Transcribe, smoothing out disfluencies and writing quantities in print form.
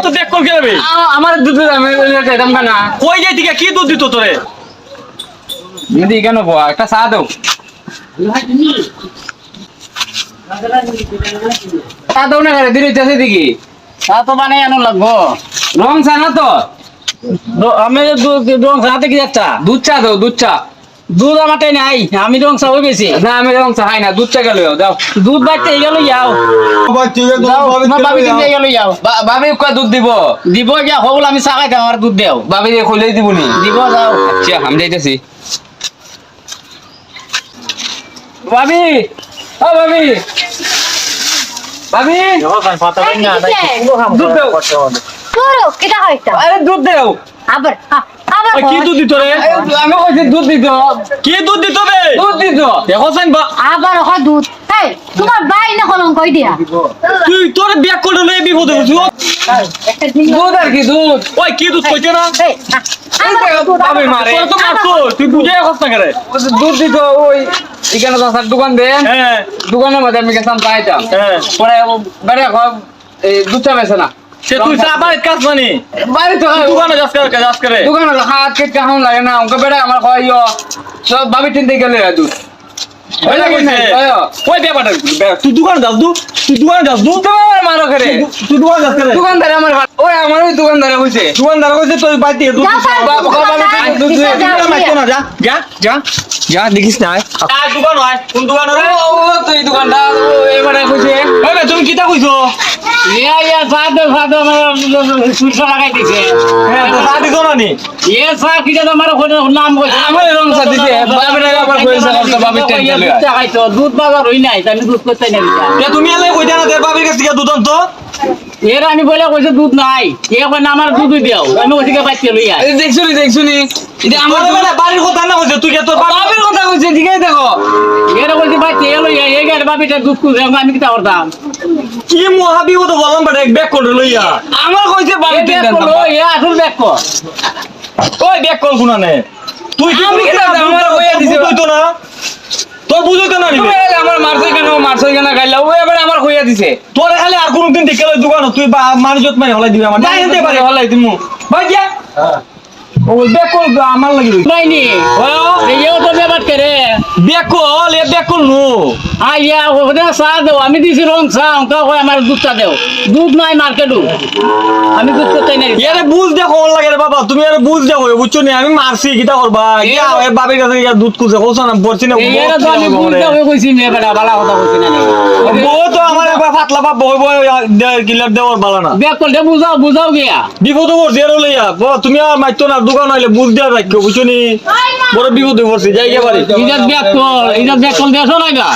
তো দেখ কল কেবে আমার দুধ আমি খাইতাম না। কই যাই থেকে কি দুধ দিত তোরে? মেদি কেন বয়া একটা চা দাও। চা দাও না করে দিন হইতেছে দেখি। চা তো বানাই আনো লাগবো। রং চা না তো? আমি রং চাতে কি যাচ্ছা? দুধ চা দাও, দুধ চা। দুধ আমারটাই নাই, আমি রং চা হয়ে গেছি। না আমি রং চা খাই না, দুধ চা গেল দাও। দুধ বাড়তে গেল যাও, ভাবি দিতে গেল যাও। ভাবি কয় দুধ দিব? দিব যা হল আমি চা খাইতাম, আমার দুধ দেও। ভাবি খুলেই দিব নি? দিব যাও। আচ্ছা আমি যাইতেছি। ভাবি ও ভাবি, ভাবি দুধ দাও। তোরও কেটা হইতা আরে দুধ দাও। আবার আবার কি দুধ দিত রে? আমি কইছি দুধ দিত। কি দুধ দিত বে? দুধ দিত। দেখো সাইন বা আবার হয় দুধ এই তোমার বাই না কলঙ্ক কই দিয়া তুই তোর বিয়া করে লই বিপদে পড়ছিস। একটা জিনিস দুধ আর কি দুধ। ওই কি দুধ কইতে না? এই আবার দুধ ভাবি মারে। তোর তো মারতো, তুই বুঝাই কষ্ট না করে। দুধ দিত ওই এখানে তো স্যার দোকান দেন। হ্যাঁ দোকানের মধ্যে আমি গেছিলাম চাইতাম। হ্যাঁ পরে বেড়ে এই দুধ চা বেছে না। সে তুই চা বাড়ির কাজ মানি বাড়ি তো দোকানে যাস করে দোকানে হাত কেটে কেমন লাগে না ওকে বেড়ে আমার কয় সব ভাবি টিনতে গেলে দুধ ওইটা কইছে ওই ব্যাপারটা তুই দোকানে যাস মারো করে তুই দোকানে যাস করে দোকানদার আমার ওই আমার ওই দোকানদারে হইছে দোকানদার কইছে তুই বাইতে দুধ যাও স্যার, বাবা, বাবা, দুধ দিয়ে মাইতো না যা দেখিস না দোকান হয় কোন দোকান রে তুই দোকানটা এবারে কইছে ওই তুমি কিটা কইছো ইয়া ইয়া চা দে সুরসা লাগাই দিছে। হ্যাঁ তো চা দিছো না নি এ চা কিটা আমার নাম কইছে। আমার রং চা দিতে বাবারে আবার কইছে তো ভাবি টেনশন দুধ চা খাইতো, দুধ বাজার হই নাই, তাই দুধ করতে নাই। তে তুমি এলে কইতা না তোর বাবির কাছে দুধ আনতো এর আমি বলে কইছে দুধ নাই, এ কই না আমার দুধ দিও। আমি কইছি কে পাইতে লইয়া। দেখছুনি এটা আমার আমার বাড়ির কথা না কইছে তুই কে তোর বাবির কথা কইছে দিকে দেখো এর কইছি পাইতে লইয়া, এই গাড়ি বাবিটা দুধ কুছে আমি কিটা করতাম। কি মহাবি ও তো বললাম বড় এক ব্যাগ করে লইয়া আমার কইছে বাবি এই ব্যাগ করলো, এ আসল ব্যাগ কর। ওই ব্যাগ কল কোনা নে তুই কি আমি কেন আমার হইয়া দিছে বুঝতো না তোর বুঝতো না নিবি আমার মারছই কেন গাইলা ও এবারে আমার কইয়া দিছে তোর খালি আর কোনদিন দেখে লই দোকান তুই মানুষত মানে হলাই দিবি আমার যাই হতে পারে হলাই দিমু ভাই যা ওই ব্যাগ কল আমার লাগি নাইনি এইও তো ব্যাপার করে ব্যাগ কল এ ব্যাগ কল নো আইয়া ওখানে চা দেও, আমি দিছি রং চা, অঙ্কা কয় আমার দুধটা দেও। দুধ নাই মার্কেটু, আমি দুধ করতে নাই। এরে বুঝ দেখো লাগে রে বাবা তুমি এরে বুঝ দেখো বুঝছো না আমি মারছি কিটা করবা গিয়া এ বাবির কাছে গিয়া দুধ কুছে কোছ না পড়ছি না এইটা তো আমি বুঝতে হয়ে কইছি মে বেটা বালা কথা কইছি না। বউ তো আমার একবার ফাতলা বাপ বই বই কিলার দেওয়ার বালা না ব্যাগ করলে বুঝাও গিয়া। বিপদে পড়ছি এর লইয়া তুমি আর মাইতো না দোকান হইলে বুঝ দেওয়া রাখো বুঝছো নি বড় বিপদে পড়ছি যাই গিয়া বাড়ি ইজাত ব্যাগ কর দেশো না গা।